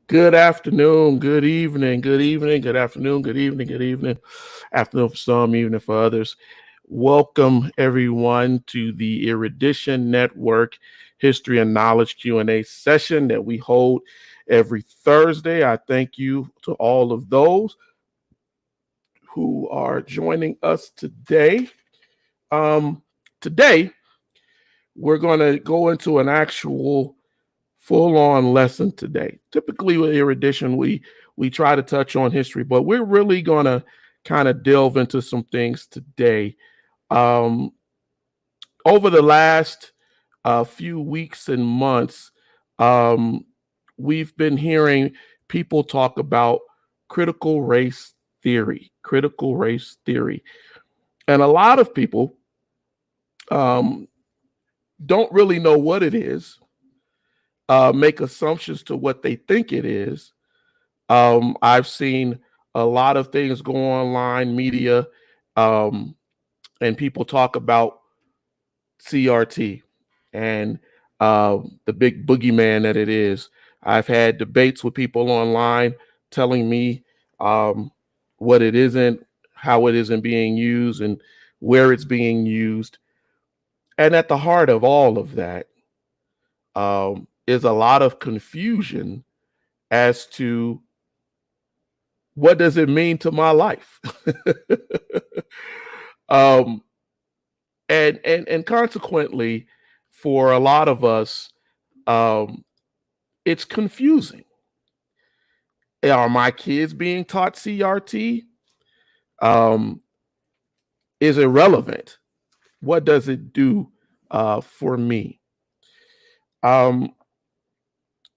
Good afternoon, good evening, good afternoon, good evening, afternoon for some, evening for others. Welcome everyone to the Erudition Network History and Knowledge Q&A session that we hold every Thursday. I thank you to all of those who are joining us today. Um, Today, we're going to go into an actual full-on lesson today. Typically with Erudition, we try to touch on history, but we're really going to kind of delve into some things today. Um, Over the last few weeks and months, um, we've been hearing people talk about critical race theory, and a lot of people um, don't really know what it is, make assumptions to what they think it is. I've seen a lot of things go online, media, um, and people talk about CRT and the big boogeyman that it is. I've had debates with people online telling me um, what it isn't, how it isn't being used, and where it's being used. And at the heart of all of that is a lot of confusion as to what does it mean to my life. um, and consequently, for a lot of us, um, it's confusing. Are my kids being taught CRT? Um, is it relevant? What does it do for me? Um,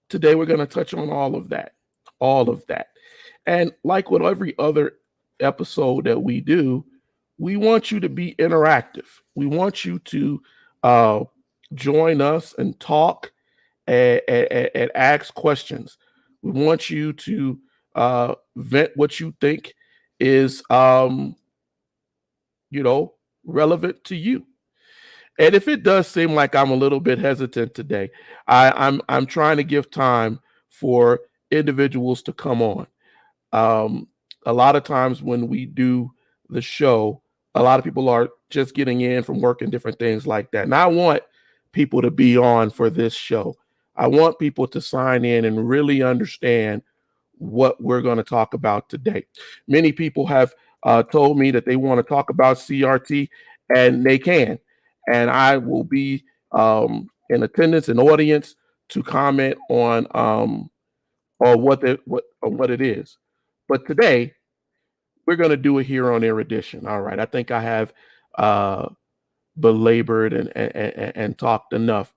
Today, we're going to touch on all of that. And like with every other episode that we do, we want you to be interactive. We want you to uh, join us and talk and ask questions. We want you to vent what you think is, you know, relevant to you. And if it does seem like I'm a little bit hesitant today, I'm trying to give time for individuals to come on. Um, a lot of times when we do the show, a lot of people are just getting in from work and different things like that. And I want people to be on for this show. I want people to sign in and really understand what we're going to talk about today. Many people have told me that they want to talk about CRT, and they can. And I will be in attendance and audience to comment on what it is. But today we're going to do it here on Erudition. All right. I think I have uh, belabored and talked enough.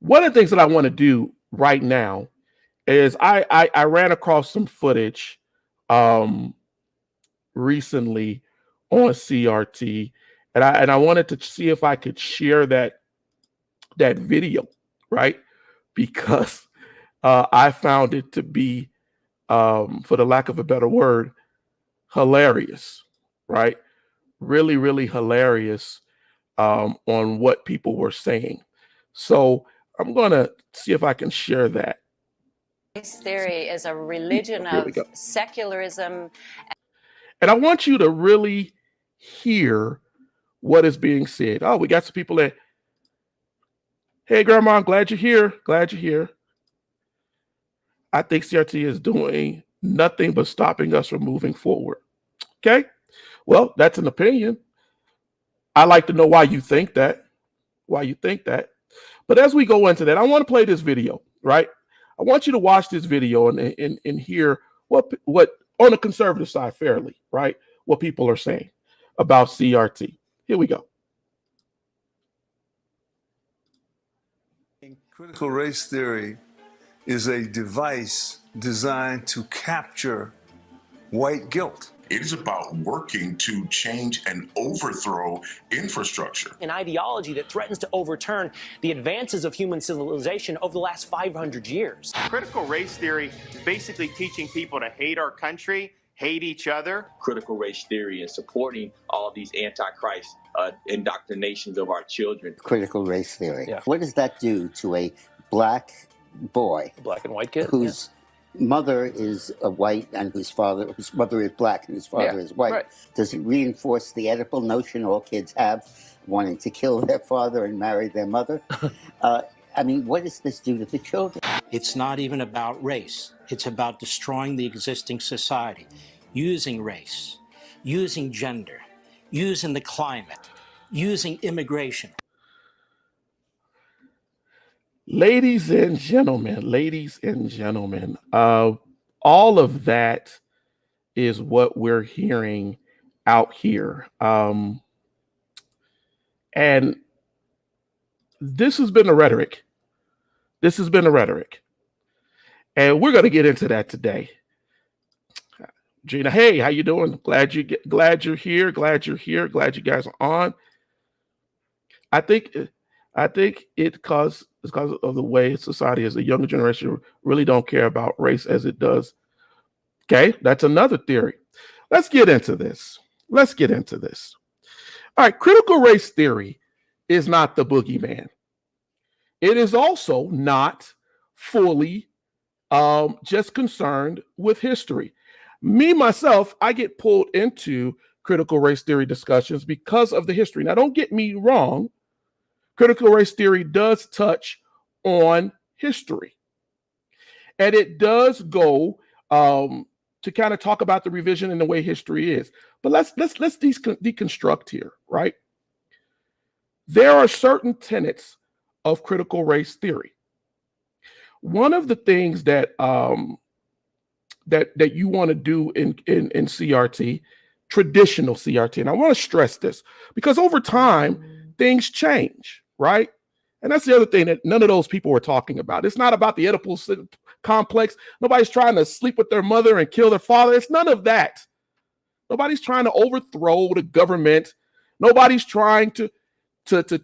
One of the things that I want to do right now is I ran across some footage um, recently on CRT, and I wanted to see if I could share that video, right? Because I found it to be, for the lack of a better word, hilarious, right? Really, really hilarious on what people were saying. So I'm gonna see if I can share that. This theory is a religion Here we of go. secularism. And I want you to really hear what is being said. Oh, we got some people that, hey, Grandma, I'm glad you're here. Glad you're here. I think CRT is doing nothing but stopping us from moving forward. Okay. Well, that's an opinion. I like to know why you think that. Why you think that. But as we go into that, I want to play this video, right? I want you to watch this video and hear what on the conservative side, fairly, right? What people are saying about CRT. Here we go. Critical race theory is a device designed to capture white guilt. It is about working to change and overthrow infrastructure. An ideology that threatens to overturn the advances of human civilization over the last 500 years. Critical race theory is basically teaching people to hate our country, hate each other. Critical race theory and supporting all these antichrist indoctrinations of our children. Critical race theory. Yeah. What does that do to a black boy Black and white kid. who's mother is a white and whose mother is black and whose father is white, right. does it reinforce the Oedipal notion all kids have, wanting to kill their father and marry their mother? I mean, what does this do to the children? It's not even about race. It's about destroying the existing society, using race, using gender, using the climate, using immigration. Ladies and gentlemen, all of that is what we're hearing out here. And this has been the rhetoric. And we're going to get into that today. Gina, hey, how you doing? Glad you're here. Glad you guys are on. I think it's because of the way society is. The younger generation really don't care about race as it does. Okay, that's another theory. Let's get into this. All right, critical race theory is not the boogeyman. It is also not fully just concerned with history. Me, myself, I get pulled into critical race theory discussions because of the history. Now, don't get me wrong. Critical race theory does touch on history. And it does go to kind of talk about the revision and the way history is. But let's deconstruct here, right? There are certain tenets of critical race theory. One of the things that that you want to do in CRT, traditional CRT, and I want to stress this because over time things change, right? And that's the other thing that none of those people were talking about. It's not about the Oedipal complex. Nobody's trying to sleep with their mother and kill their father. It's none of that. Nobody's trying to overthrow the government. Nobody's trying to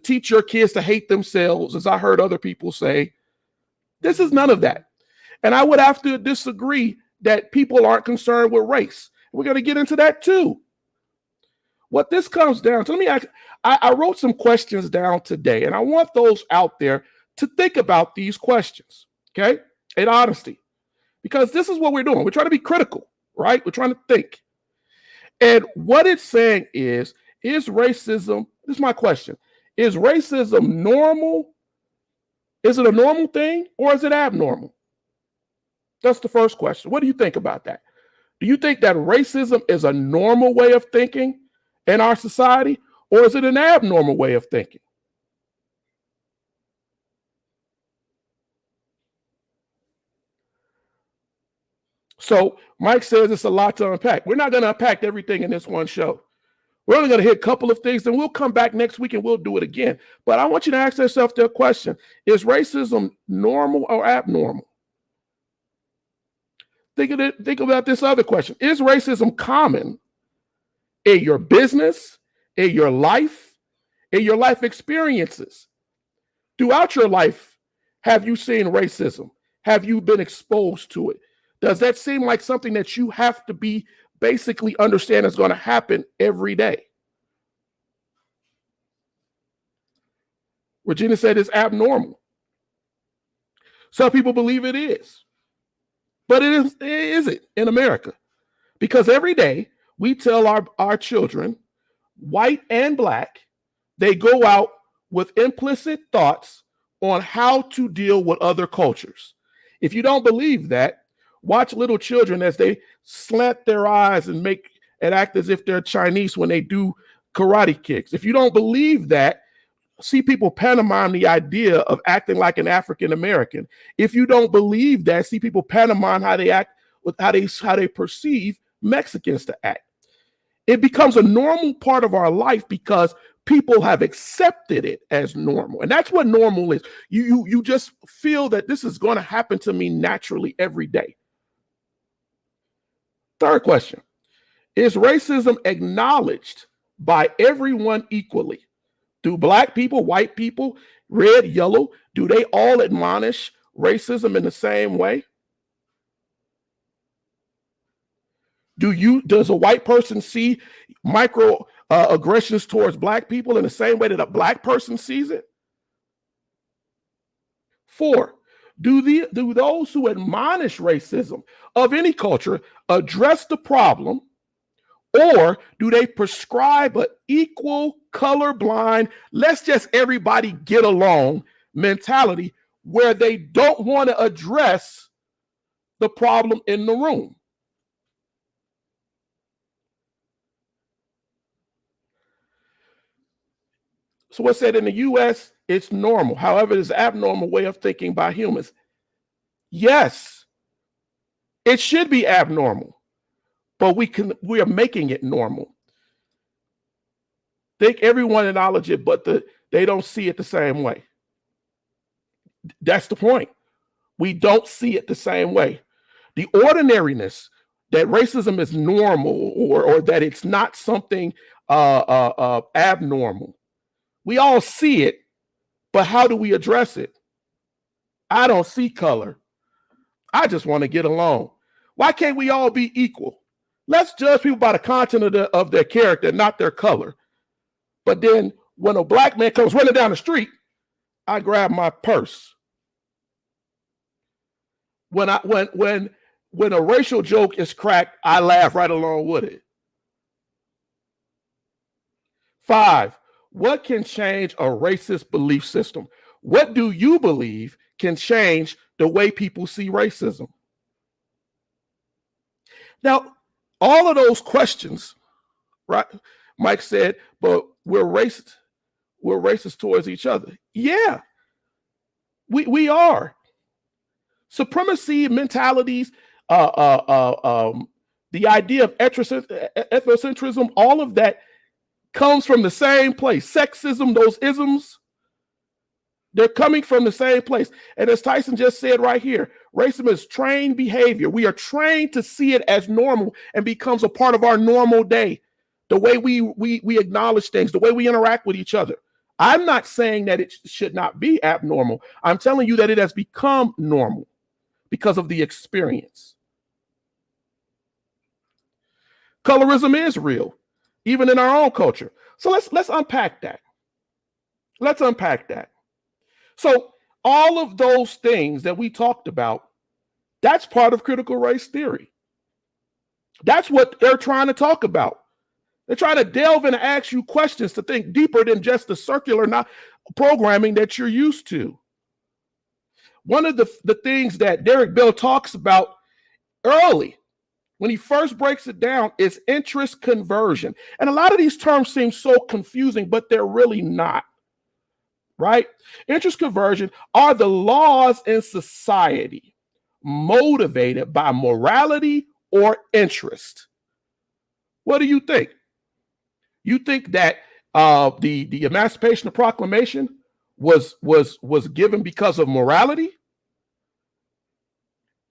teach your kids to hate themselves, as I heard other people say. This is none of that. And I would have to disagree that people aren't concerned with race. We're going to get into that too. What this comes down to, I wrote some questions down today, and I want those out there to think about these questions, okay? In honesty, because this is what we're doing. We're trying to be critical, right? We're trying to think. And what it's saying is racism, this is my question, is racism normal? Is it a normal thing or is it abnormal? That's the first question. What do you think about that? Do you think that racism is a normal way of thinking in our society, or is it an abnormal way of thinking? So Mike says it's a lot to unpack. We're not going to unpack everything in this one show. We're only going to hit a couple of things, and we'll come back next week and we'll do it again. But I want you to ask yourself the question, is racism normal or abnormal? Think about this other question. Is racism common in your business, in your life experiences? Throughout your life, have you seen racism? Have you been exposed to it? Does that seem like something that you have to be basically understand is going to happen every day? Regina said it's abnormal. Some people believe it is. But it isn't in America. Because every day we tell our children, white and black, they go out with implicit thoughts on how to deal with other cultures. If you don't believe that, watch little children as they slant their eyes and act as if they're Chinese when they do karate kicks. If you don't believe that, see people pantomime the idea of acting like an African American. If you don't believe that, see people pantomime how they act, with how they perceive Mexicans to act. It becomes a normal part of our life because people have accepted it as normal. And that's what normal is. You just feel that this is going to happen to me naturally every day. Third question, is racism acknowledged by everyone equally? Do black people, white people, red, yellow, do they all admonish racism in the same way? Does a white person see micro aggressions towards black people in the same way that a black person sees it? 4, Do those who admonish racism of any culture address the problem, or do they prescribe an equal, colorblind, let's just everybody get along mentality where they don't want to address the problem in the room? So what's said in the US, it's normal. However, it's an abnormal way of thinking by humans. Yes, it should be abnormal, but we are making it normal. Think everyone acknowledge it, but they don't see it the same way. That's the point. We don't see it the same way. The ordinariness that racism is normal or that it's not something abnormal. We all see it, but how do we address it? I don't see color. I just want to get along. Why can't we all be equal? Let's judge people by the content of their character, not their color. But then when a black man comes running down the street, I grab my purse. When a racial joke is cracked, I laugh right along with it. 5, what can change a racist belief system? What do you believe can change the way people see racism? Now, all of those questions, right? Mike said, but we're racist towards each other. Yeah, we are. Supremacy mentalities, the idea of ethnocentrism, all of that comes from the same place. Sexism, those isms, they're coming from the same place. And as Tyson just said right here, racism is trained behavior. We are trained to see it as normal and becomes a part of our normal day. The way we acknowledge things, the way we interact with each other. I'm not saying that it should not be abnormal. I'm telling you that it has become normal because of the experience. Colorism is real, even in our own culture. So let's unpack that. Let's unpack that. So all of those things that we talked about, that's part of critical race theory. That's what they're trying to talk about. They're trying to delve and ask you questions to think deeper than just the circular programming that you're used to. One of the things that Derek Bell talks about early, when he first breaks it down, is interest conversion. And a lot of these terms seem so confusing, but they're really not, right? Interest conversion are the laws in society motivated by morality or interest. What do you think? You think that the Emancipation Proclamation was given because of morality?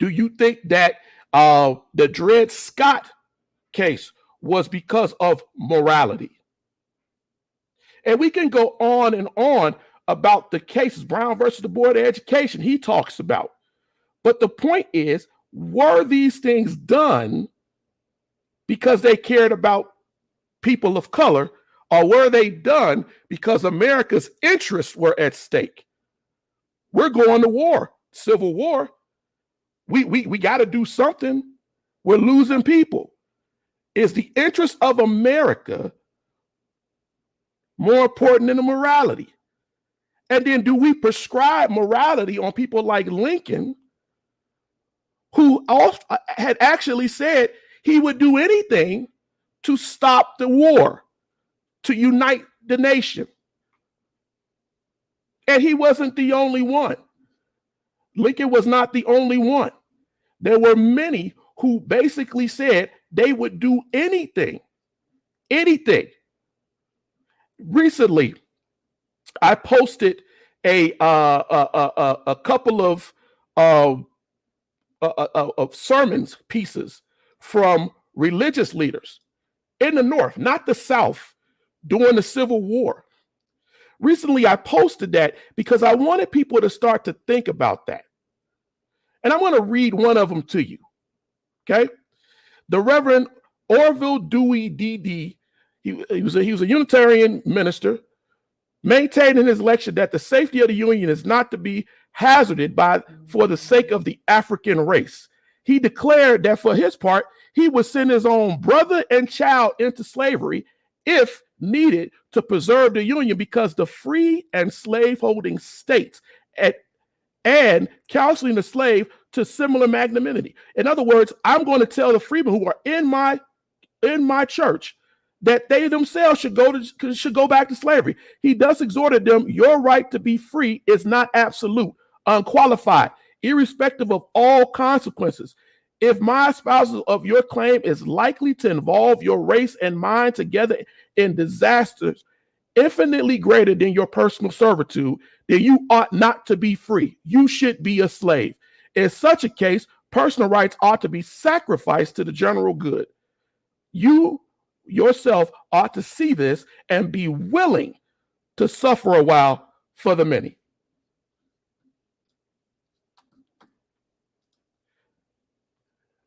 Do you think that the Dred Scott case was because of morality? And we can go on and on about the cases. Brown versus the Board of Education, he talks about. But the point is, were these things done because they cared about people of color, or were they done because America's interests were at stake? We're going to war, civil war. We got to do something. We're losing people. Is the interest of America more important than the morality? And then do we prescribe morality on people like Lincoln, who had actually said he would do anything to stop the war, to unite the nation? And he wasn't the only one. Lincoln was not the only one. There were many who basically said they would do anything. Recently, I posted a couple of sermons pieces from religious leaders in the North, not the South, during the Civil War. Recently, I posted that because I wanted people to start to think about that. And I'm going to read one of them to you. Okay? The Reverend Orville Dewey, D.D., he was a Unitarian minister maintained in his lecture that the safety of the Union is not to be hazarded for the sake of the African race. He declared that for his part, he would send his own brother and child into slavery if needed to preserve the Union, because the free and slaveholding states and counseling the slave to similar magnanimity. In other words, I'm going to tell the freemen who are in my church that they themselves should go back to slavery. He thus exhorted them, your right to be free is not absolute, unqualified, irrespective of all consequences. If my espousal of your claim is likely to involve your race and mine together in disasters infinitely greater than your personal servitude, then you ought not to be free. You should be a slave. In such a case, personal rights ought to be sacrificed to the general good. You yourself ought to see this and be willing to suffer a while for the many.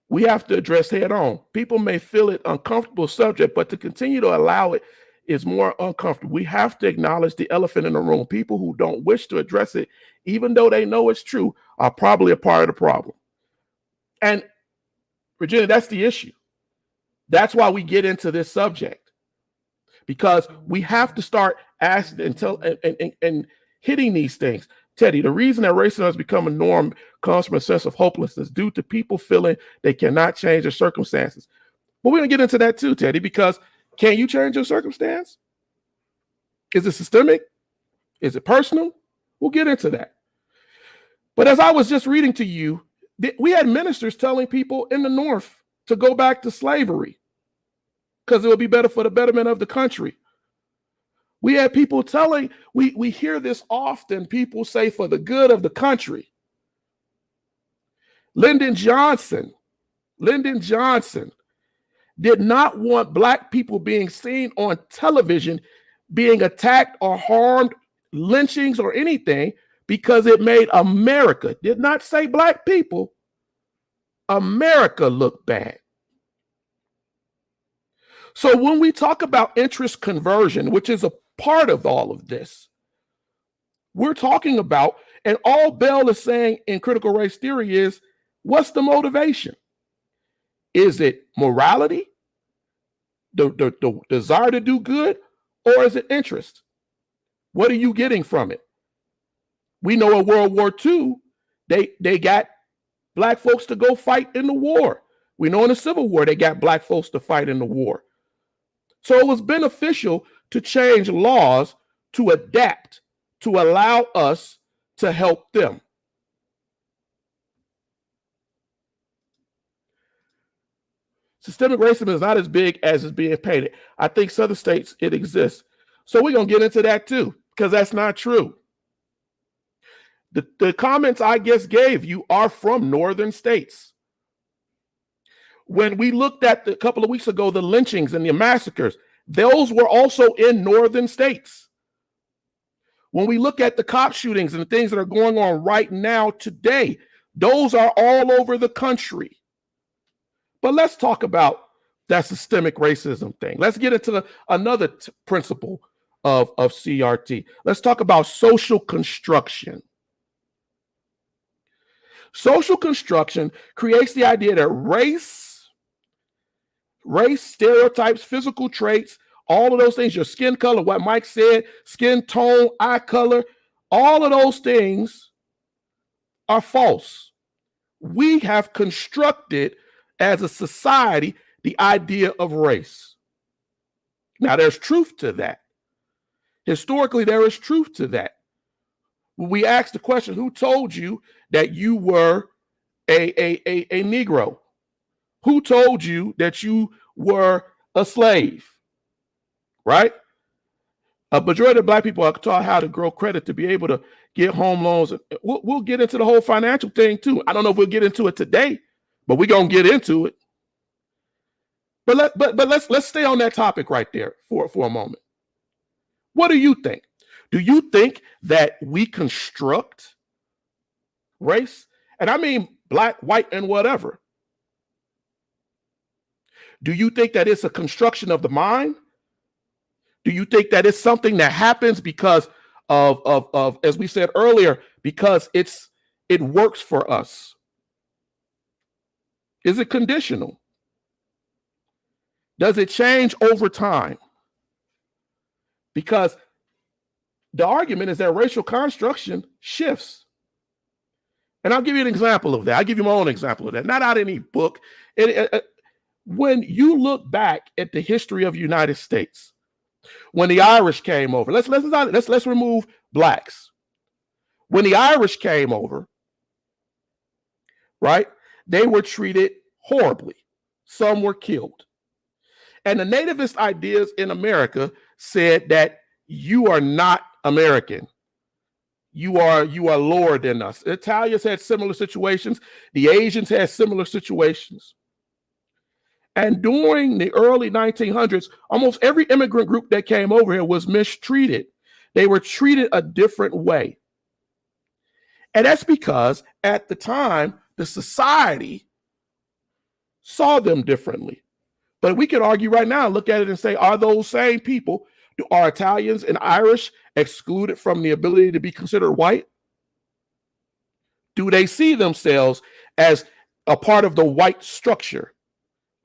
We have to address head on. People may feel it uncomfortable subject, but to continue to allow it is more uncomfortable. We have to acknowledge the elephant in the room. People who don't wish to address it, even though they know it's true, are probably a part of the problem. And Virginia, that's the issue. That's why we get into this subject, because we have to start asking and hitting these things. Teddy, the reason that racism has become a norm comes from a sense of hopelessness due to people feeling they cannot change their circumstances. But we're going to get into that too, Teddy, because can you change your circumstance? Is it systemic? Is it personal? We'll get into that. But as I was just reading to you, we had ministers telling people in the North to go back to slavery because it would be better for the betterment of the country. We had people telling, we hear this often, people say for the good of the country. Lyndon Johnson did not want Black people being seen on television, being attacked or harmed, lynchings or anything, because it made America, did not say Black people, America look bad. So when we talk about interest conversion, which is a part of all of this, we're talking about, and all Bell is saying in critical race theory is, what's the motivation? Is it morality, the desire to do good, or is it interest? What are you getting from it? We know in World War II, they got Black folks to go fight in the war. We know in the Civil War, they got Black folks to fight in the war. So it was beneficial to change laws to adapt, to allow us to help them. Systemic racism is not as big as it's being painted. I think Southern states, it exists. So we're going to get into that too, because that's not true. The comments I just gave you are from northern states. When we looked at a couple of weeks ago, the lynchings and the massacres, those were also in northern states. When we look at the cop shootings and the things that are going on right now today, those are all over the country. But let's talk about that systemic racism thing. Let's get into another principle of CRT. Let's talk about social construction. Social construction creates the idea that race, stereotypes, physical traits, all of those things, your skin color, what Mike said, skin tone, eye color, all of those things are false. We have constructed as a society the idea of race. Now, there's truth to that. Historically, there is truth to that. When we ask the question, who told you that you were a Negro? Who told you that you were a slave? Right? A majority of Black people are taught how to grow credit to be able to get home loans. We'll get into the whole financial thing too. I don't know if we'll get into it today, but we're going to get into it. But let's stay on that topic right there for a moment. What do you think? Do you think that we construct race? And I mean Black, white, and whatever. Do you think that it's a construction of the mind? Do you think that it's something that happens because of as we said earlier, because it works for us? Is it conditional? Does it change over time? Because the argument is that racial construction shifts. And I'll give you an example of that. I'll give you my own example of that. Not out of any book. When you look back at the history of the United States, when the Irish came over, let's remove blacks. When the Irish came over, right, they were treated horribly. Some were killed. And the nativist ideas in America said that you are not American. You are lower than us. The Italians had similar situations. The Asians had similar situations. And during the early 1900s, almost every immigrant group that came over here was mistreated. They were treated a different way. And that's because at the time, the society saw them differently. But we could argue right now, look at it and say, are those same people, are Italians and Irish excluded from the ability to be considered white? Do they see themselves as a part of the white structure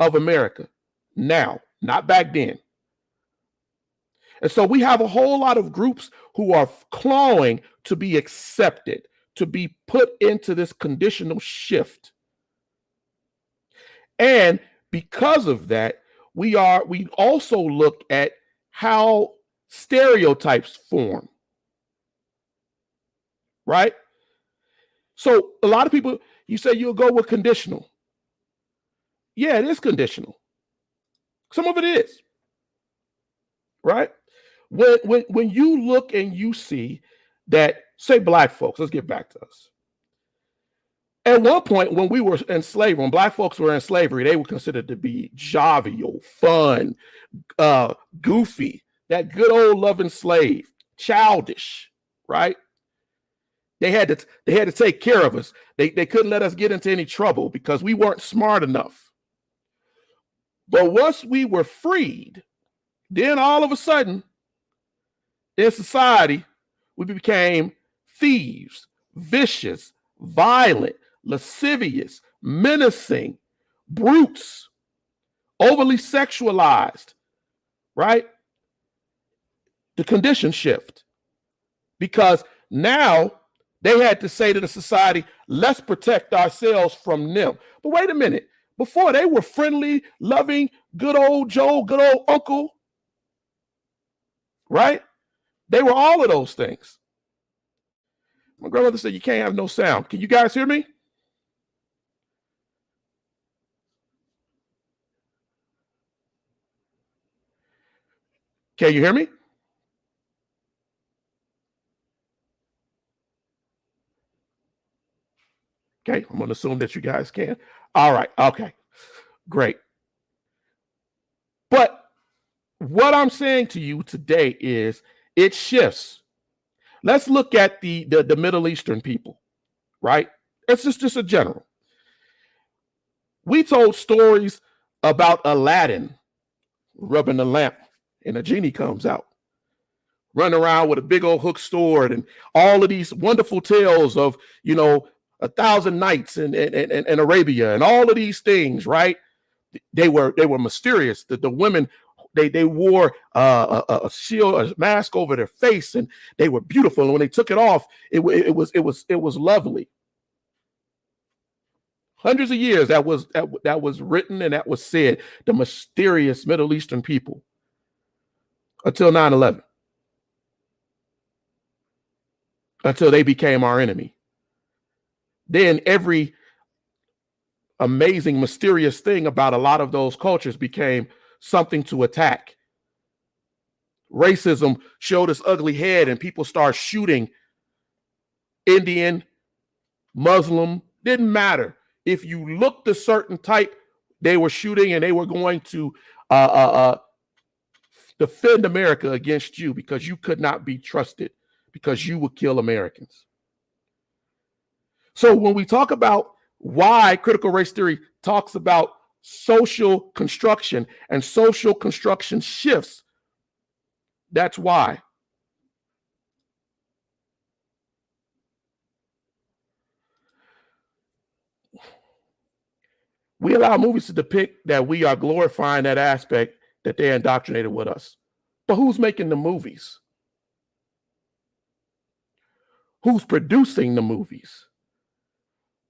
of America now, not back then? And so we have a whole lot of groups who are clawing to be accepted, to be put into this conditional shift. And because of that, we also look at how stereotypes form, right? So a lot of people, you say you'll go with conditional. Yeah, it is conditional. Some of it is, right? When you look and you see that, say black folks, let's get back to us. At one point, when we were in slavery, when black folks were in slavery, they were considered to be jovial, fun, goofy, that good old loving slave, childish, right? They had to take care of us. They couldn't let us get into any trouble because we weren't smart enough. But once we were freed, then all of a sudden, in society, we became thieves, vicious, violent, lascivious, menacing, brutes, overly sexualized, right? The conditions shift because now they had to say to the society, let's protect ourselves from them. But wait a minute. Before, they were friendly, loving, good old Joe, good old uncle, right? They were all of those things. My grandmother said, you can't have no sound. Can you guys hear me? Can you hear me? Okay, I'm going to assume that you guys can. All right, okay, great. But what I'm saying to you today is it shifts. Let's look at the Middle Eastern people, right? It's just a general. We told stories about Aladdin rubbing the lamp and a genie comes out, running around with a big old hook sword and all of these wonderful tales of, 1,000 nights in Arabia and all of these things, right? They were mysterious. The women, they wore a shield, a mask over their face, and they were beautiful. And when they took it off, it was lovely. Hundreds of years that was written and that was said. The mysterious Middle Eastern people until 9/11, until they became our enemy. Then every amazing, mysterious thing about a lot of those cultures became something to attack. Racism showed its ugly head and people started shooting. Indian, Muslim, didn't matter. If you looked a certain type, they were shooting and they were going to defend America against you because you could not be trusted because you would kill Americans. So when we talk about why critical race theory talks about social construction and social construction shifts, That's why. We allow movies to depict that we are glorifying that aspect that they indoctrinated with us. But who's making the movies? Who's producing the movies?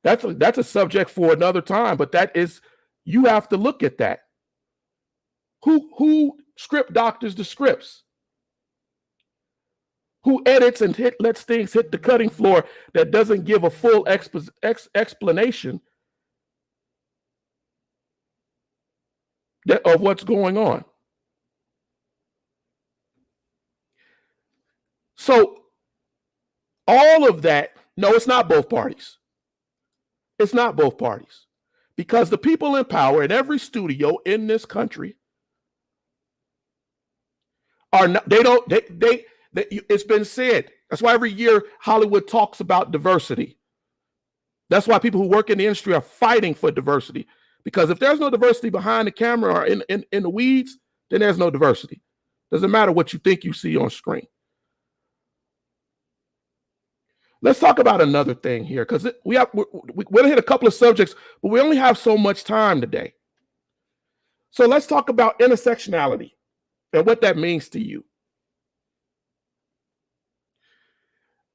That's a subject for another time, but that is, you have to look at that. Who script doctors the scripts? Who edits and lets things hit the cutting floor that doesn't give a full explanation of what's going on? So all of that, no, it's not both parties. It's not both parties. Because the people in power in every studio in this country are not, it's been said. That's why every year Hollywood talks about diversity. That's why people who work in the industry are fighting for diversity. Because if there's no diversity behind the camera or in the weeds, then there's no diversity. Doesn't matter what you think you see on screen. Let's talk about another thing here, because we're going to hit a couple of subjects, but we only have so much time today. So let's talk about intersectionality and what that means to you.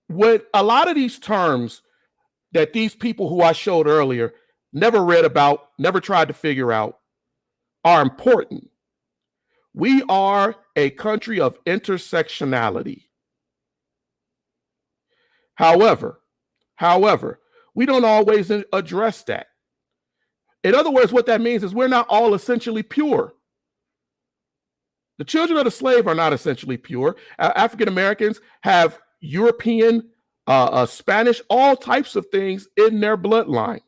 With a lot of these terms that these people who I showed earlier never read about, never tried to figure out, are important. We are a country of intersectionality. However, we don't always address that. In other words, what that means is we're not all essentially pure. The children of the slave are not essentially pure. African Americans have European, Spanish, all types of things in their bloodline.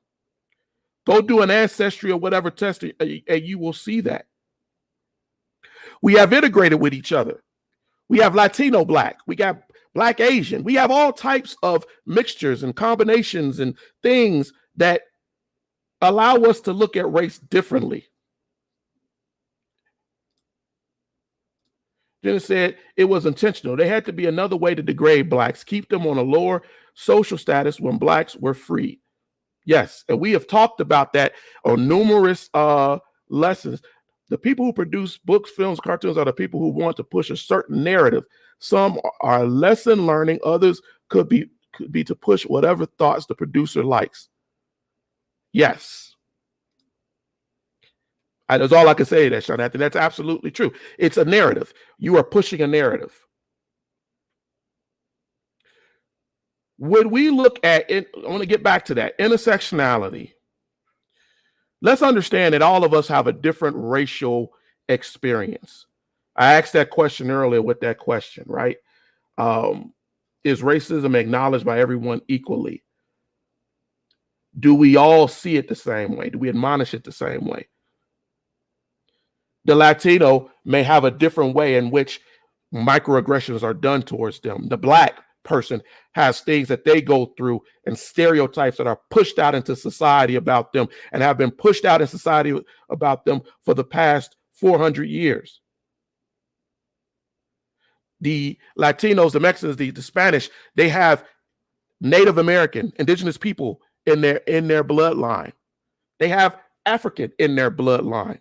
Go do an ancestry or whatever test, and you will see that. We have integrated with each other. We have Latino Black. We got Black Asian. We have all types of mixtures and combinations and things that allow us to look at race differently. Jenna said it was intentional. There had to be another way to degrade Blacks, keep them on a lower social status when Blacks were freed. Yes, and we have talked about that on numerous lessons. The people who produce books, films, cartoons are the people who want to push a certain narrative. Some are lesson learning. Others could be to push whatever thoughts the producer likes. Yes. That's all I can say to that, Sean Anthony. That's absolutely true. It's a narrative. You are pushing a narrative. When we look at it, I want to get back to that intersectionality. Let's understand that all of us have a different racial experience. I asked that question earlier with that question, right? Is racism acknowledged by everyone equally? Do we all see it the same way? Do we admonish it the same way? The Latino may have a different way in which microaggressions are done towards them. The Black person has things that they go through and stereotypes that are pushed out into society about them and have been pushed out in society about them for the past 400 years. The Latinos, the Mexicans, the Spanish, they have Native American, indigenous people in their bloodline. They have African in their bloodline.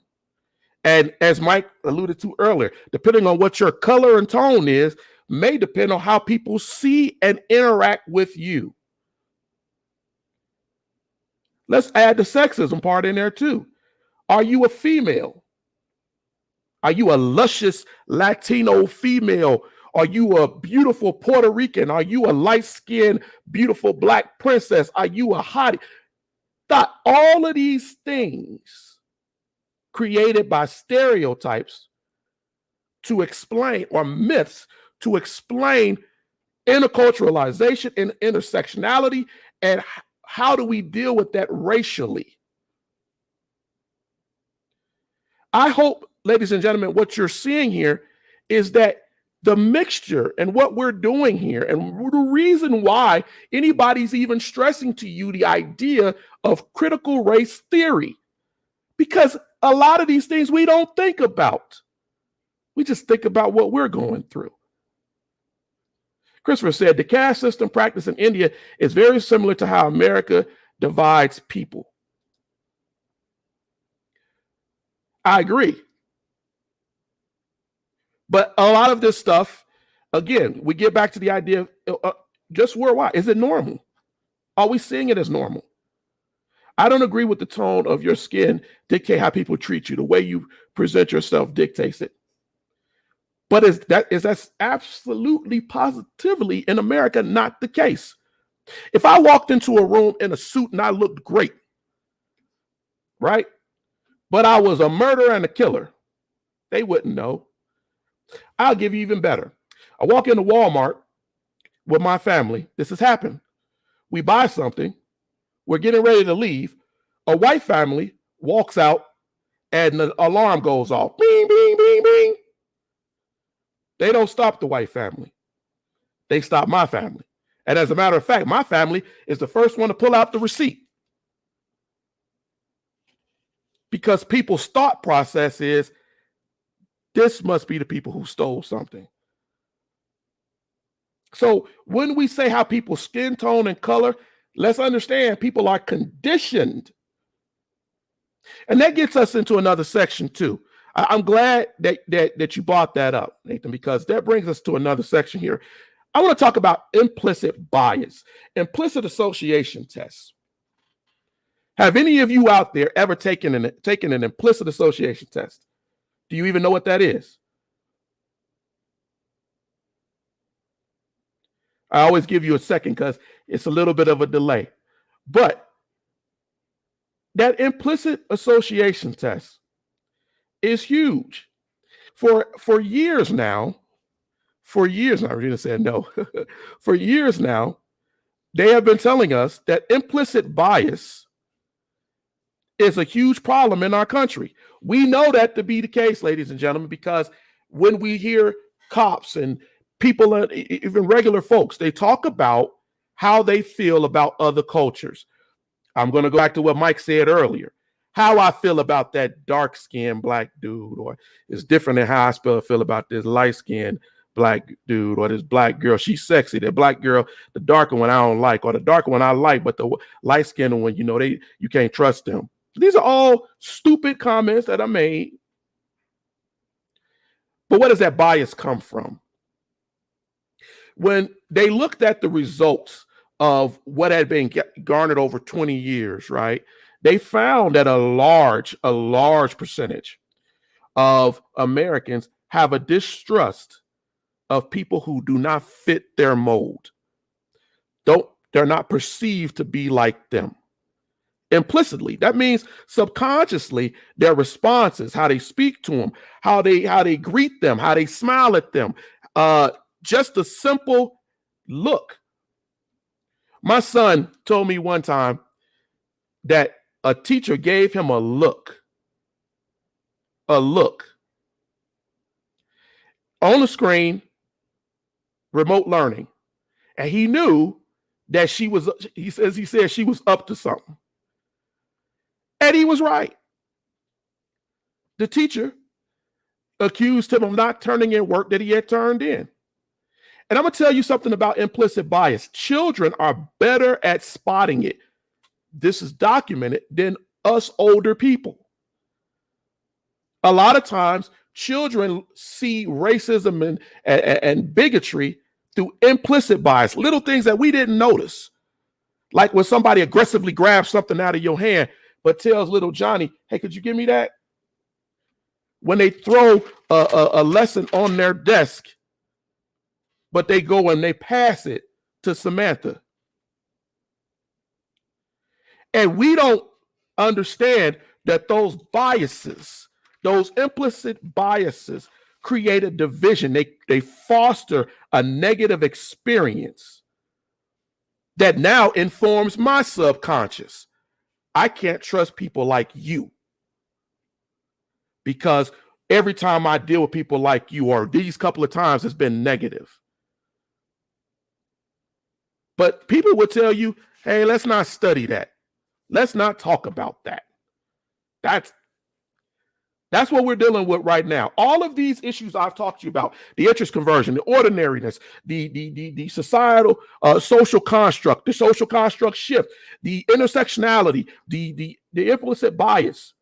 And as Mike alluded to earlier, depending on what your color and tone is, may depend on how people see and interact with you. Let's add the sexism part in there too. Are you a female? Are you a luscious Latino female? Are you a beautiful Puerto Rican? Are you a light-skinned, beautiful Black princess? Are you a hottie? All of these things created by stereotypes to explain, or myths to explain interculturalization and intersectionality, and how do we deal with that racially? I hope, ladies and gentlemen, what you're seeing here is that the mixture and what we're doing here, and the reason why anybody's even stressing to you the idea of critical race theory, because a lot of these things we don't think about. We just think about what we're going through. Christopher said, the caste system practiced in India is very similar to how America divides people. I agree. But a lot of this stuff, again, we get back to the idea of just worldwide. Is it normal? Are we seeing it as normal? I don't agree with the tone of your skin dictate how people treat you. The way you present yourself dictates it. But is that absolutely positively in America not the case? If I walked into a room in a suit and I looked great, right? But I was a murderer and a killer, they wouldn't know. I'll give you even better. I walk into Walmart with my family. This has happened. We buy something. We're getting ready to leave. A white family walks out and the alarm goes off. Bing, bing, bing, bing. They don't stop the white family. They stop my family. And as a matter of fact, my family is the first one to pull out the receipt. Because people's thought process is, this must be the people who stole something. So when we say how people's skin tone and color, let's understand people are conditioned. And that gets us into another section too. I'm glad that you brought that up, Nathan, because that brings us to another section here. I want to talk about implicit bias, implicit association tests. Have any of you out there ever taken an implicit association test? Do you even know what that is? I always give you a second because it's a little bit of a delay. But that implicit association test is huge. For years now, Regina said no. For years now, they have been telling us that implicit bias is a huge problem in our country. We know that to be the case, ladies and gentlemen, because when we hear cops and people, even regular folks, they talk about how they feel about other cultures. I'm going to go back to what Mike said earlier. How I feel about that dark-skinned black dude, or it's different than how I feel about this light-skinned black dude or this black girl. She's sexy. That black girl, the darker one I don't like, or the darker one I like, but the light-skinned one, you can't trust them. These are all stupid comments that I made. But where does that bias come from? When they looked at the results of what had been garnered over 20 years, right? They found that a large percentage of Americans have a distrust of people who do not fit their mold. They're not perceived to be like them. Implicitly, that means subconsciously, their responses, how they speak to them, how they greet them, how they smile at them, just a simple look. My son told me one time that a teacher gave him a look on the screen, remote learning, and he knew that he said she was up to something. And he was right. The teacher accused him of not turning in work that he had turned in. And I'm going to tell you something about implicit bias. Children are better at spotting it. This is documented than us older people. A lot of times, children see racism and bigotry through implicit bias, little things that we didn't notice. Like when somebody aggressively grabs something out of your hand, but tells little Johnny, hey, could you give me that? When they throw a lesson on their desk, but they go and they pass it to Samantha. And we don't understand that those biases, those implicit biases, create a division. They foster a negative experience that now informs my subconscious. I can't trust people like you because every time I deal with people like you, or these couple of times, it's been negative. But people would tell you, hey, let's not study that. Let's not talk about that. That's That's what we're dealing with right now. All of these issues I've talked to you about, the interest conversion, the ordinariness, the societal social construct, the social construct shift, the intersectionality, the implicit bias.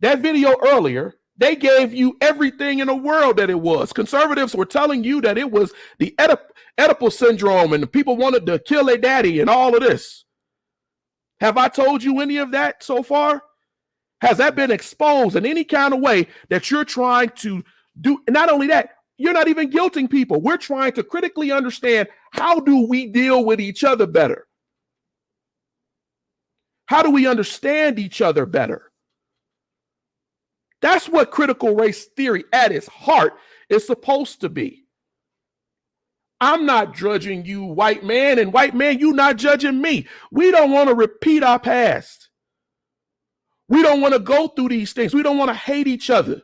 That video earlier, they gave you everything in the world that it was. Conservatives were telling you that it was the Oedipus syndrome and the people wanted to kill their daddy and all of this. Have I told you any of that so far? Has that been exposed in any kind of way that you're trying to do? Not only that, you're not even guilting people. We're trying to critically understand, how do we deal with each other better? How do we understand each other better? That's what critical race theory at its heart is supposed to be. I'm not judging you, white man, and white man, you not judging me. We don't want to repeat our past. We don't want to go through these things. We don't want to hate each other.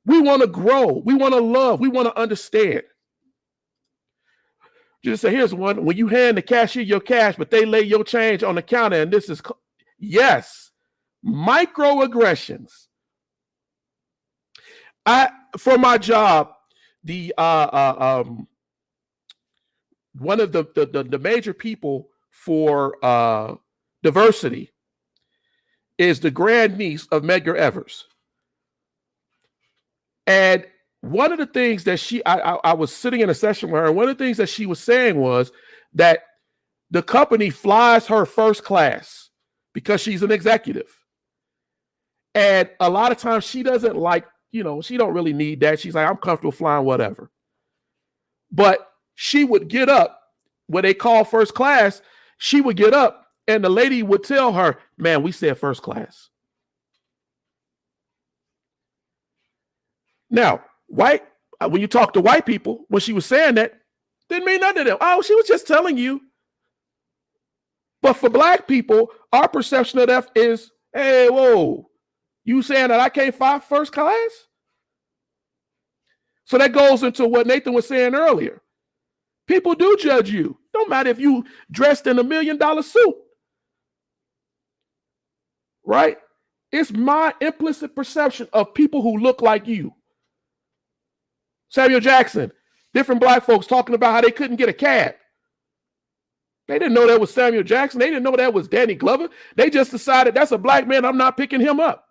We want to grow. We want to love. We want to understand. Just say, here's one. When you hand the cashier your cash, but they lay your change on the counter, and this is, yes, microaggressions. For my job, one of the major people for diversity is the grandniece of Medgar Evers. And one of the things that I was sitting in a session with her, and one of the things that she was saying was that the company flies her first class because she's an executive. And a lot of times she doesn't like, she don't really need that. She's like, I'm comfortable flying whatever. But she would get up when they call first class, she would get up and the lady would tell her, man, we said first class. Now, when you talk to white people, when she was saying that, didn't mean nothing to them. Oh, she was just telling you. But for black people, our perception of that is, hey, whoa, you saying that I can't fly first class? So that goes into what Nathan was saying earlier. People do judge you. Don't matter if you dressed in $1 million suit. Right? It's my implicit perception of people who look like you. Samuel Jackson, different black folks talking about how they couldn't get a cab. They didn't know that was Samuel Jackson. They didn't know that was Danny Glover. They just decided that's a black man. I'm not picking him up.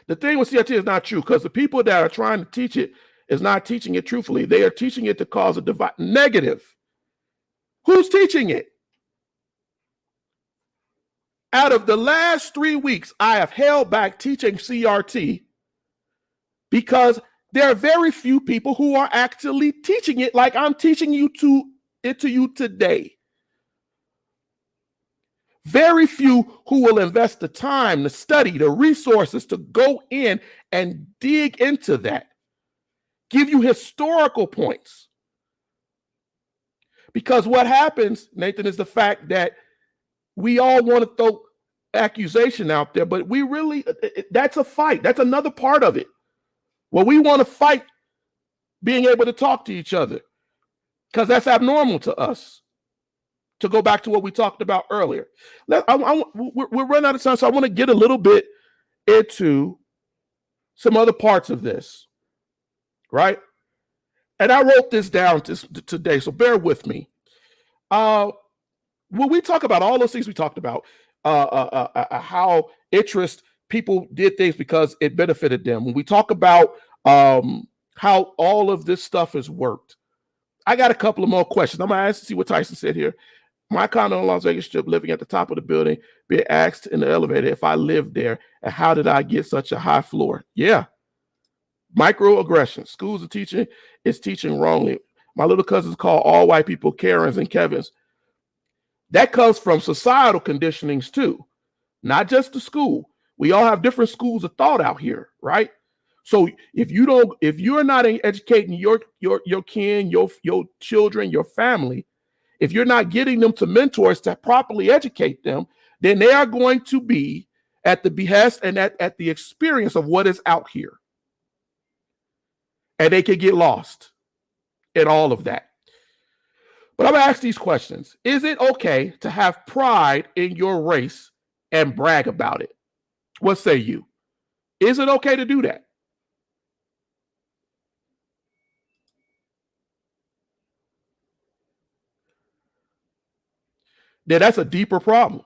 The thing with CRT is not true because the people that are trying to teach it is not teaching it truthfully. They are teaching it to cause a divide. Negative. Who's teaching it? Out of the last 3 weeks, I have held back teaching CRT because there are very few people who are actually teaching it like I'm teaching to you today. Very few who will invest the time, the study, the resources to go in and dig into that. Give you historical points. Because what happens, Nathan, is the fact that we all want to throw accusation out there, but we really, that's a fight. That's another part of it. Well, we want to fight being able to talk to each other because that's abnormal to us. To go back to what we talked about earlier. We're running out of time, so I want to get a little bit into some other parts of this, right? And I wrote this down today, so bear with me. When we talk about all those things we talked about, how interest people did things because it benefited them. When we talk about how all of this stuff has worked, I got a couple of more questions. I'm going to ask to see what Tyson said here. My condo in Las Vegas Strip, living at the top of the building, being asked in the elevator if I lived there and how did I get such a high floor? Yeah. Microaggressions. Schools are teaching, it's teaching wrongly. My little cousins call all white people Karens and Kevins. That comes from societal conditionings too, not just the school. We all have different schools of thought out here, right? So if you're not educating your kin, your children, your family, if you're not getting them to mentors to properly educate them, then they are going to be at the behest and at the experience of what is out here. And they can get lost in all of that. But I'm going to ask these questions. Is it okay to have pride in your race and brag about it. What say you? Is it okay to do that? Then that's a deeper problem.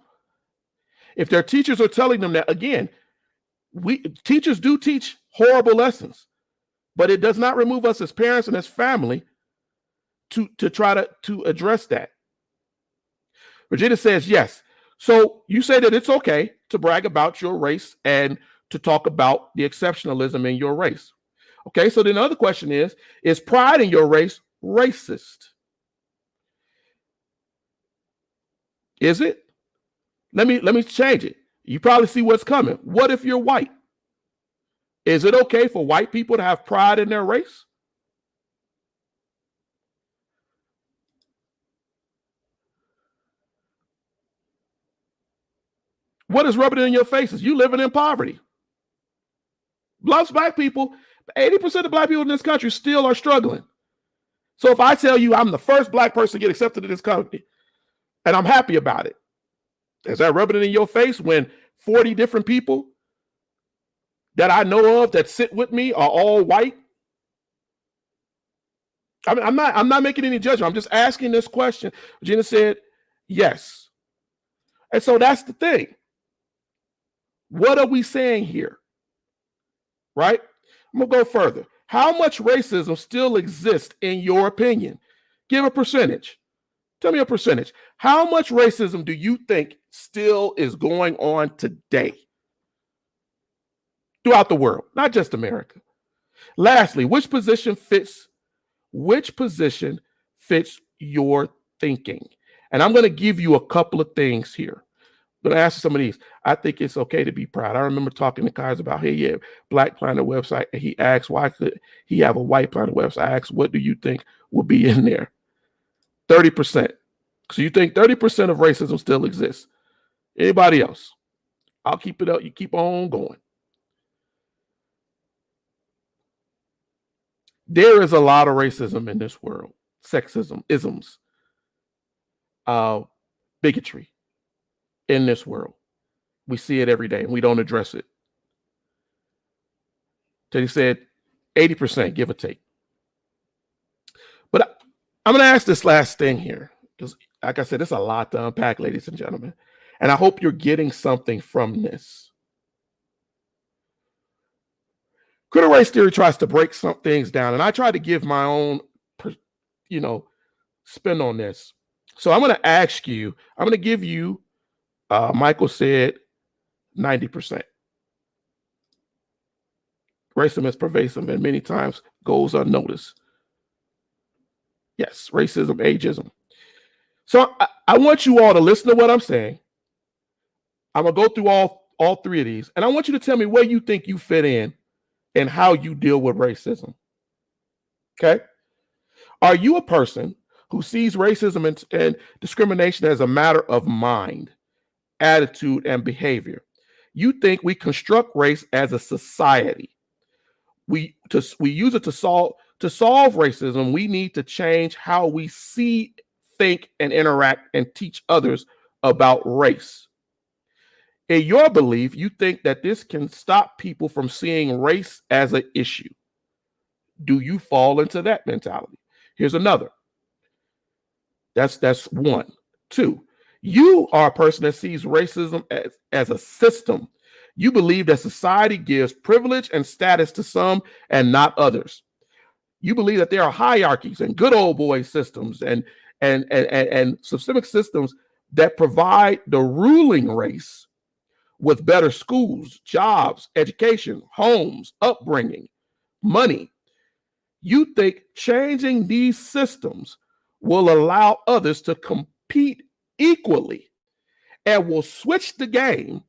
If their teachers are telling them that, again, teachers do teach horrible lessons, but it does not remove us as parents and as family to try to address that. Virginia says yes. So you say that it's okay to brag about your race and to talk about the exceptionalism in your race. Okay, so then the other question is pride in your race racist? Is it? Let me change it. You probably see what's coming. What if you're white? Is it okay for white people to have pride in their race? What is rubbing in your faces? You living in poverty. Loves black people, 80% of black people in this country still are struggling. So if I tell you I'm the first black person to get accepted in this country, and I'm happy about it, is that rubbing it in your face when 40 different people that I know of that sit with me are all white? I mean, I'm not making any judgment. I'm just asking this question. Gina said, yes. And so that's the thing. What are we saying here? Right? I'm going to go further. How much racism still exists in your opinion? Give a percentage. Tell me a percentage. How much racism do you think still is going on today throughout the world, not just America? Lastly, which position fits your thinking? And I'm going to give you a couple of things here. I'm going to ask some of these. I think it's okay to be proud. I remember talking to guys about, hey, yeah, Black Planet website. And he asked, why could he have a White Planet website? I asked, what do you think will be in there? 30%. So you think 30% of racism still exists? Anybody else? I'll keep it up. You keep on going. There is a lot of racism in this world. Sexism, isms, bigotry in this world. We see it every day and we don't address it. Teddy said 80%, give or take. But I'm going to ask this last thing here, because like I said, it's a lot to unpack, ladies and gentlemen. And I hope you're getting something from this. Critical race theory tries to break some things down, and I try to give my own, spin on this. So I'm going to ask you, I'm going to give you, Michael said 90%. Racism is pervasive and many times goes unnoticed. Yes, racism, ageism. So I want you all to listen to what I'm saying. I'm going to go through all three of these, and I want you to tell me where you think you fit in and how you deal with racism. Okay? Are you a person who sees racism and discrimination as a matter of mind, attitude, and behavior? You think we construct race as a society. We use it to solve racism. We need to change how we see, think, and interact and teach others about race. In your belief, you think that this can stop people from seeing race as an issue. Do you fall into that mentality? Here's another. That's one. Two, you are a person that sees racism as a system. You believe that society gives privilege and status to some and not others. You believe that there are hierarchies and good old boy systems and systemic systems that provide the ruling race with better schools, jobs, education, homes, upbringing, money. You think changing these systems will allow others to compete equally and will switch the game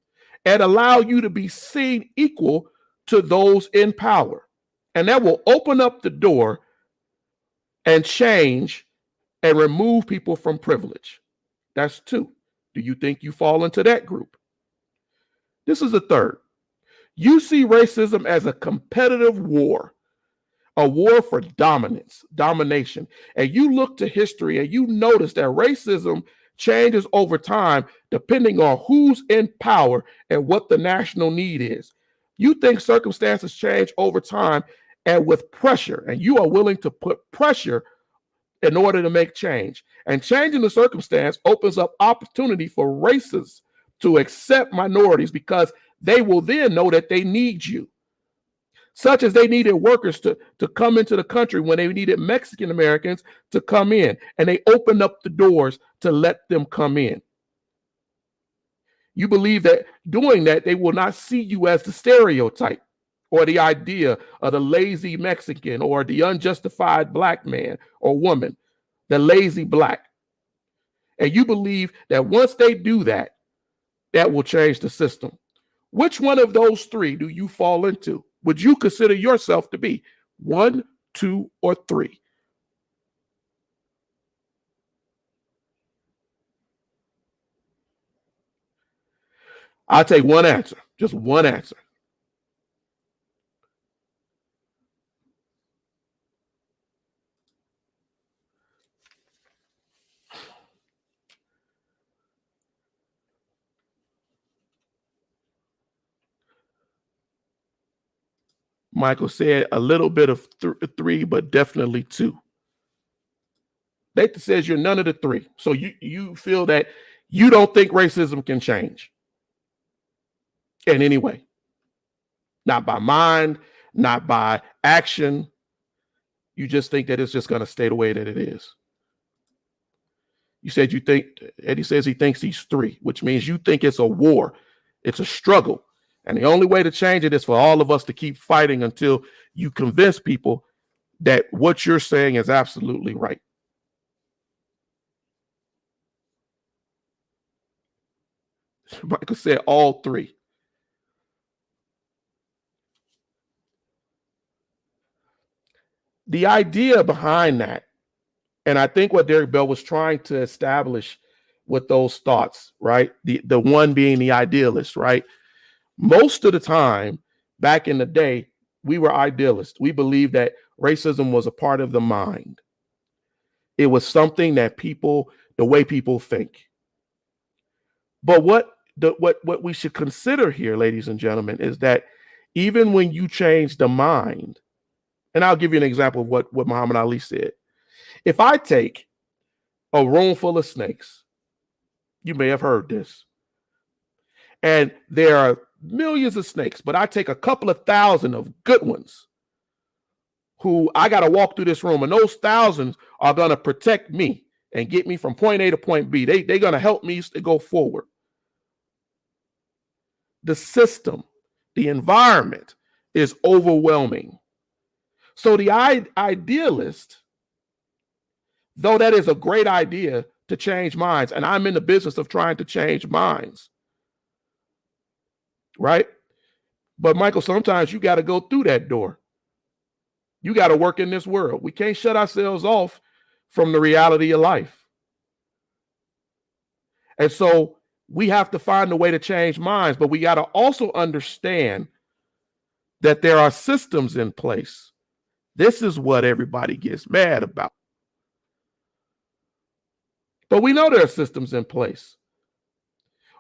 and allow you to be seen equal to those in power. And that will open up the door and change and remove people from privilege. That's two. Do you think you fall into that group? This is the third. You see racism as a competitive war, a war for domination. And you look to history and you notice that racism changes over time depending on who's in power and what the national need is. You think circumstances change over time and with pressure, and you are willing to put pressure in order to make change. And changing the circumstance opens up opportunity for races to accept minorities because they will then know that they need you. Such as they needed workers to come into the country when they needed Mexican Americans to come in, and they opened up the doors to let them come in. You believe that doing that, they will not see you as the stereotype or the idea of the lazy Mexican or the unjustified black man or woman, the lazy black. And you believe that once they do that, that will change the system. Which one of those three do you fall into? Would you consider yourself to be 1, 2, or 3? I'll take one answer, just one answer. Michael said a little bit of 3, but definitely 2. Nathan says you're none of the 3. So you feel that you don't think racism can change in any way. Not by mind, not by action. You just think that it's just going to stay the way that it is. You said you think, Eddie says he thinks he's 3, which means you think it's a war. It's a struggle. And the only way to change it is for all of us to keep fighting until you convince people that what you're saying is absolutely right. Michael said all 3. The idea behind that, and I think what Derek Bell was trying to establish with those thoughts, right? The one being the idealist, right? Most of the time, back in the day, we were idealists. We believed that racism was a part of the mind. It was something that the way people think. But what we should consider here, ladies and gentlemen, is that even when you change the mind, and I'll give you an example of what Muhammad Ali said. If I take a room full of snakes, you may have heard this, and there are millions of snakes, but I take a couple of thousand of good ones who I got to walk through this room, and those thousands are going to protect me and get me from point A to point B. They're going to help me to go forward. The system, the environment is overwhelming. So the idealist, though that is a great idea to change minds, and I'm in the business of trying to change minds, right? But Michael, sometimes you got to go through that door. You got to work in this world. We can't shut ourselves off from the reality of life. And so we have to find a way to change minds, but we got to also understand that there are systems in place. This is what everybody gets mad about. But we know there are systems in place.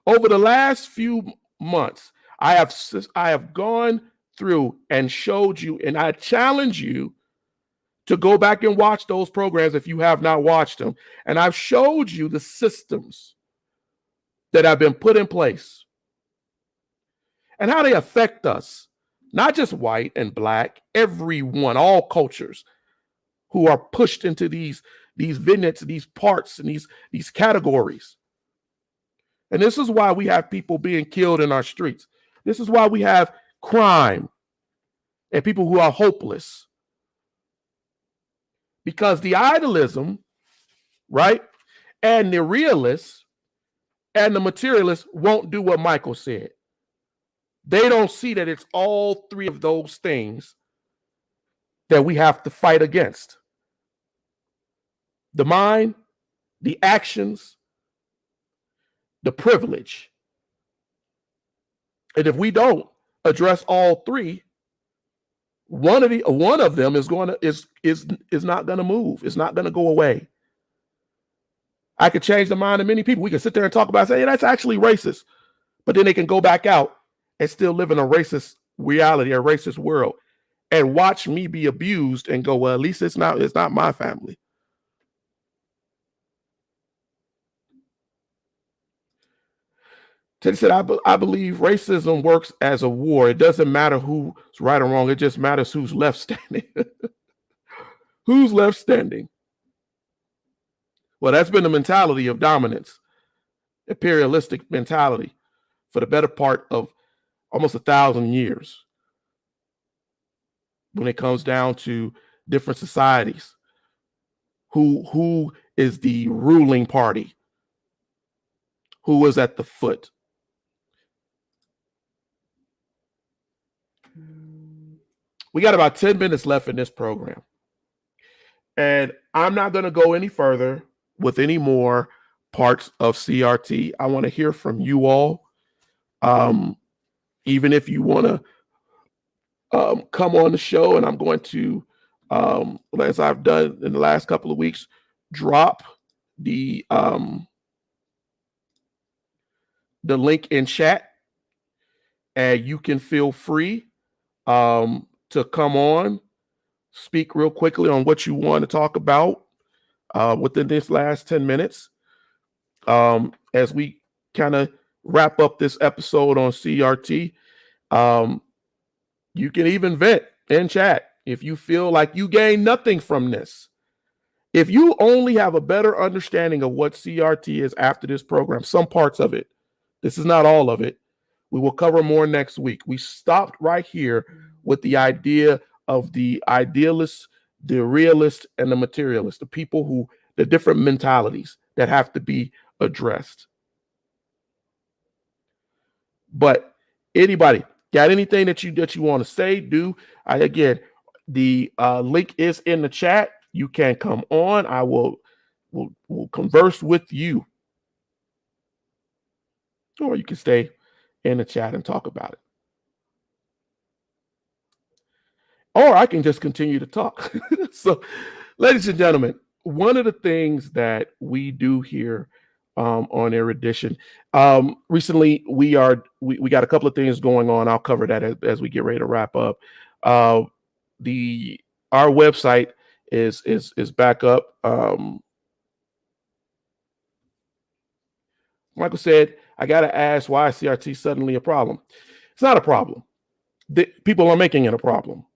Over the last few months, I have gone through and showed you, and I challenge you to go back and watch those programs if you have not watched them. And I've showed you the systems that have been put in place and how they affect us, not just white and black, everyone, all cultures who are pushed into these vignettes, these parts, and these categories. And this is why we have people being killed in our streets. This is why we have crime and people who are hopeless. Because the idealism, right, and the realists and the materialists won't do what Michael said. They don't see that it's all 3 of those things that we have to fight against. The mind, the actions, the privilege. And if we don't address all 3, one of them is not going to move. It's not going to go away. I could change the mind of many people. We can sit there and talk about, say, yeah, that's actually racist. But then they can go back out and still live in a racist reality, a racist world, and watch me be abused and go, well, at least it's not my family. Teddy said, I believe racism works as a war. It doesn't matter who's right or wrong. It just matters who's left standing. Who's left standing? Well, that's been the mentality of dominance, imperialistic mentality for the better part of almost 1,000 years. When it comes down to different societies, who is the ruling party? Who is at the foot? We got about 10 minutes left in this program. And I'm not going to go any further with any more parts of CRT. I want to hear from you all. Even if you want to come on the show, and I'm going to, as I've done in the last couple of weeks, drop the link in chat, and you can feel free to come on, speak real quickly on what you want to talk about within this last 10 minutes as we kind of wrap up this episode on CRT. You can even vent in chat if you feel like you gain nothing from this. If you only have a better understanding of what CRT is after this program, some parts of it, this is not all of it. We will cover more next week. We stopped right here with the idea of the idealist, the realist, and the materialist, the people who, the different mentalities that have to be addressed. But anybody got anything that you want to say, do? Again, the link is in the chat. You can come on. I will converse with you. Or you can stay in the chat and talk about it. Or I can just continue to talk. So, ladies and gentlemen, one of the things that we do here on Erudition, recently we got a couple of things going on. I'll cover that as we get ready to wrap up. Our website is back up. Michael said, I got to ask, why is CRT suddenly a problem? It's not a problem. People are making it a problem.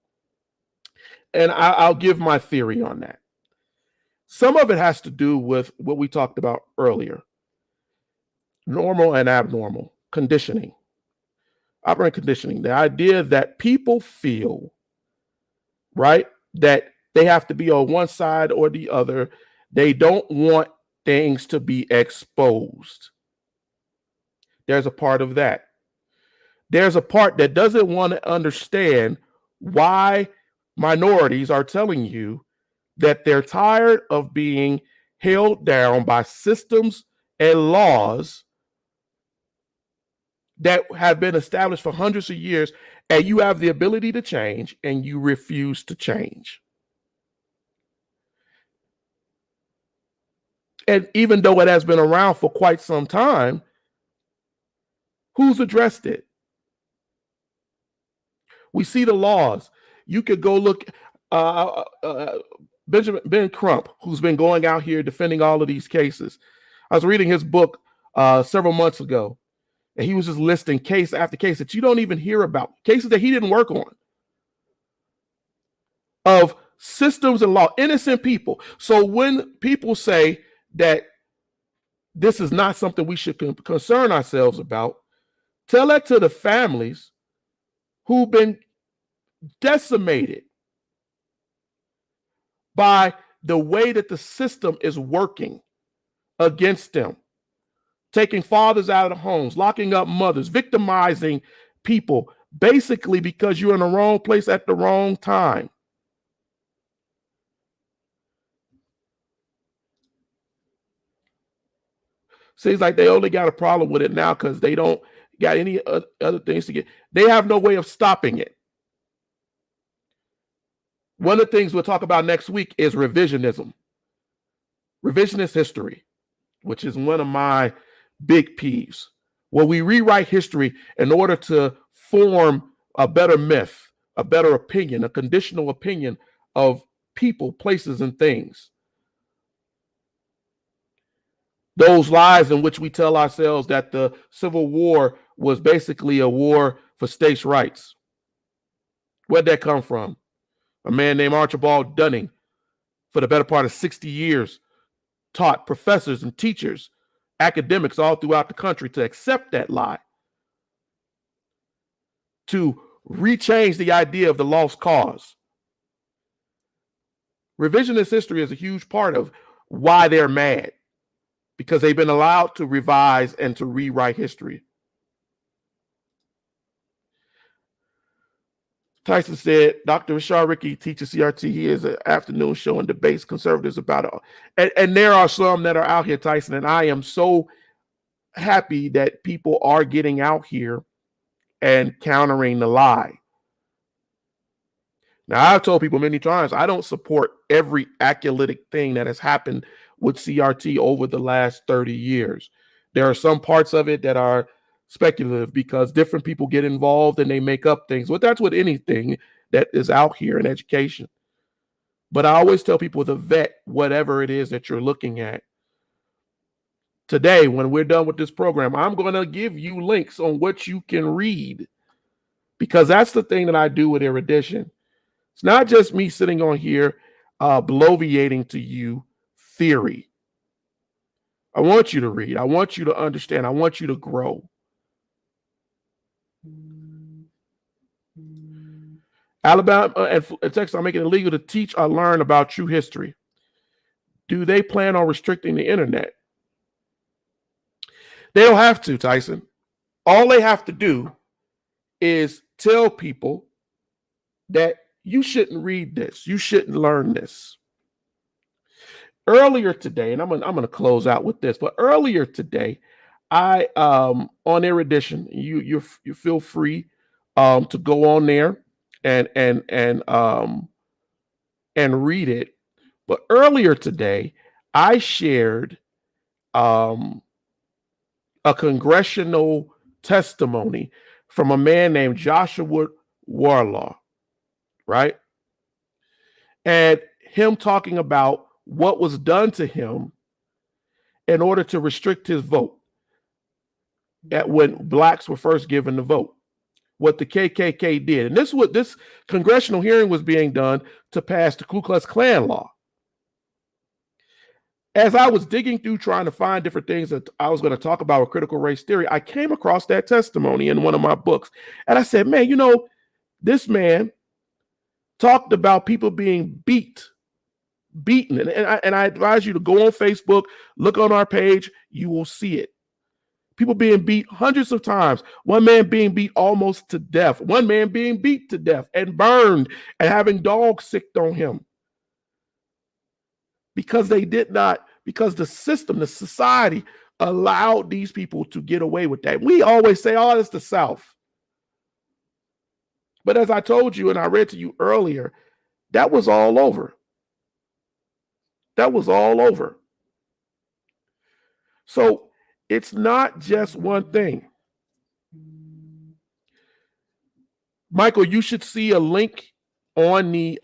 And I'll give my theory on that. Some of it has to do with what we talked about earlier. Normal and abnormal conditioning. Operant conditioning. The idea that people feel, right, that they have to be on one side or the other. They don't want things to be exposed. There's a part of that. There's a part that doesn't want to understand why minorities are telling you that they're tired of being held down by systems and laws that have been established for hundreds of years, and you have the ability to change and you refuse to change. And even though it has been around for quite some time, who's addressed it? We see the laws. You could go look, Ben Crump, who's been going out here defending all of these cases. I was reading his book several months ago, and he was just listing case after case that you don't even hear about, cases that he didn't work on, of systems and law, innocent people. So when people say that this is not something we should concern ourselves about, tell that to the families who've been decimated by the way that the system is working against them, taking fathers out of the homes, locking up mothers, victimizing people, basically because you're in the wrong place at the wrong time. Seems like they only got a problem with it now because they don't got any other things to get. They have no way of stopping it. One of the things we'll talk about next week is revisionism, revisionist history, which is one of my big peeves, where we rewrite history in order to form a better myth, a better opinion, a conditional opinion of people, places, and things. Those lies in which we tell ourselves that the Civil War was basically a war for states' rights. Where'd that come from? A man named Archibald Dunning, for the better part of 60 years, taught professors and teachers, academics all throughout the country to accept that lie, to rechange the idea of the lost cause. Revisionist history is a huge part of why they're mad, because they've been allowed to revise and to rewrite history. Tyson said, Dr. Rashard Rickey teaches CRT. He is an afternoon show and debates conservatives about it. And there are some that are out here, Tyson, and I am so happy that people are getting out here and countering the lie. Now, I've told people many times, I don't support every acolytic thing that has happened with CRT over the last 30 years. There are some parts of it that are speculative because different people get involved and they make up things. Well, that's with anything that is out here in education. But I always tell people to vet whatever it is that you're looking at. Today, when we're done with this program, I'm going to give you links on what you can read, because that's the thing that I do with Erudition. It's not just me sitting on here bloviating to you theory. I want you to read. I want you to understand. I want you to grow. Alabama and Texas are making it illegal to teach or learn about true history. Do they plan on restricting the internet? They don't have to, Tyson. All they have to do is tell people that you shouldn't read this. You shouldn't learn this. Earlier today, and I'm gonna close out with this, but earlier today, I on Erudition, you feel free to go on there and read it. But earlier today, I shared a congressional testimony from a man named Joshua Warlaw, right? And him talking about what was done to him in order to restrict his vote at when blacks were first given the vote, what the KKK did. And this congressional hearing was being done to pass the Ku Klux Klan law. As I was digging through trying to find different things that I was going to talk about with critical race theory, I came across that testimony in one of my books. And I said, man, you know, this man talked about people being beaten. And I advise you to go on Facebook, look on our page, you will see it. People being beat hundreds of times. One man being beat almost to death. One man being beat to death and burned and having dogs sicked on him. Because the system, the society allowed these people to get away with that. We always say, oh, it's the South. But as I told you and I read to you earlier, that was all over. That was all over. So it's not just one thing. Michael, you should see a link on the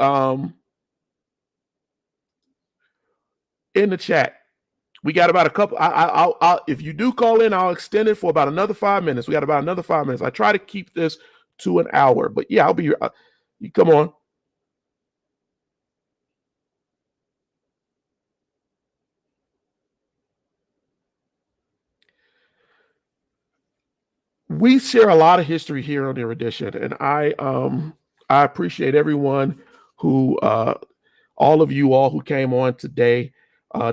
in the chat. We got about a couple. I'll if you do call in, I'll extend it for about another 5 minutes. We got about another 5 minutes. I try to keep this to an hour, but yeah, I'll be here. You come on. We share a lot of history here on Erudition, and I appreciate everyone who, all of you all who came on today,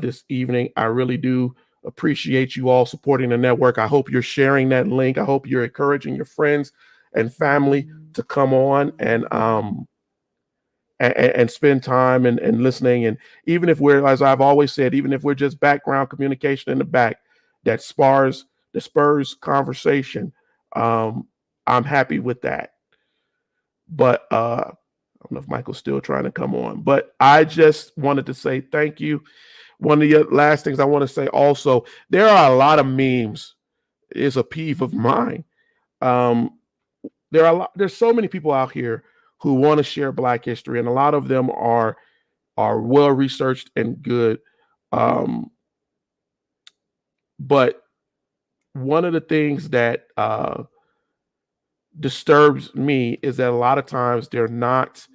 this evening. I really do appreciate you all supporting the network. I hope you're sharing that link. I hope you're encouraging your friends and family to come on and spend time and listening. And even if we're, as I've always said, even if we're just background communication in the back that spurs conversation, I'm happy with that. But I don't know if Michael's still trying to come on, but I just wanted to say thank you. one of the last things I want to say also, there are a lot of memes. It's a peeve of mine. There's so many people out here who want to share Black history, and a lot of them are well researched and good. But one of the things that disturbs me is that a lot of times they're not.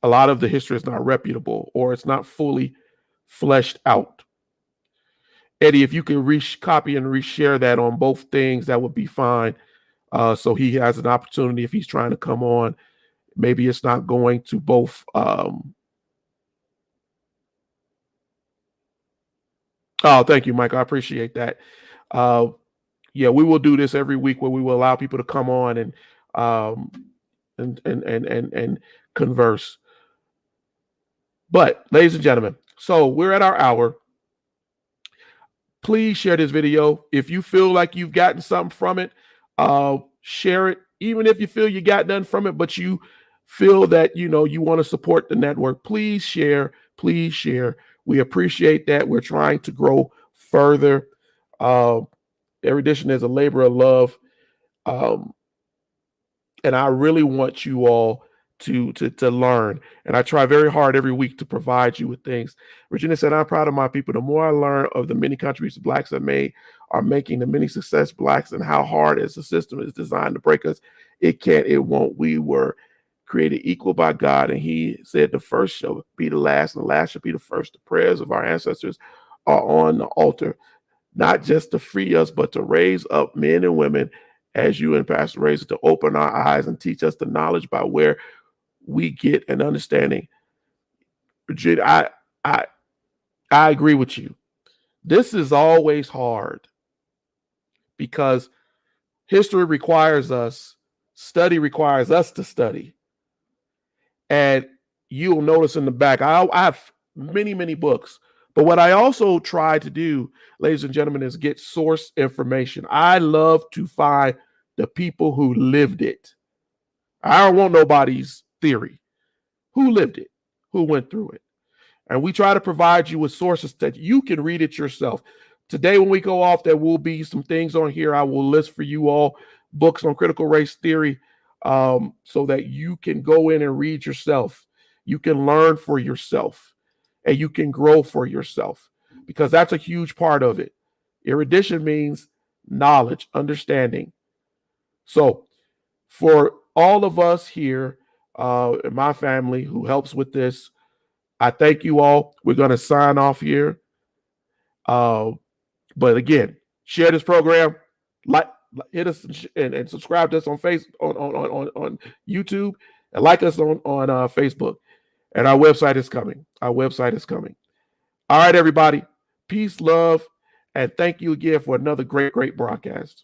A lot of the history is not reputable, or it's not fully fleshed out. Eddie, if you can copy and reshare that on both things, that would be fine. So he has an opportunity if he's trying to come on. Maybe it's not going to both. Oh, thank you, Mike. I appreciate that. Yeah, we will do this every week where we will allow people to come on and converse. But, ladies and gentlemen, so we're at our hour. Please share this video. If you feel like you've gotten something from it, share it. Even if you feel you got nothing from it, but you feel that, you want to support the network, please share. Please share. We appreciate that. We're trying to grow further. Erudition is a labor of love. And I really want you all to learn. And I try very hard every week to provide you with things. Regina said, I'm proud of my people. The more I learn of the many contributions Blacks have made, are making the many success Blacks, and how hard as the system is designed to break us, it can't, it won't. We were created equal by God. And he said, the first shall be the last, and the last shall be the first. The prayers of our ancestors are on the altar, not just to free us, but to raise up men and women as you and Pastor Razor, to open our eyes and teach us the knowledge by where we get an understanding. Virginia, I agree with you. This is always hard because history requires us, study requires us to study. And you'll notice in the back, I have many, many books. But what I also try to do, ladies and gentlemen, is get source information. I love to find the people who lived it. I don't want nobody's theory. Who lived it? Who went through it? And we try to provide you with sources that you can read it yourself. Today, when we go off, there will be some things on here I will list for you all, books on critical race theory, so that you can go in and read yourself. You can learn for yourself, and you can grow for yourself, because that's a huge part of it. Erudition means knowledge, understanding. So for all of us here, in my family who helps with this, I thank you all. We're going to sign off here. But again, share this program, hit us and subscribe to us on on YouTube, and like us on Facebook. And our website is coming. Our website is coming. All right, everybody. Peace, love, and thank you again for another great, great broadcast.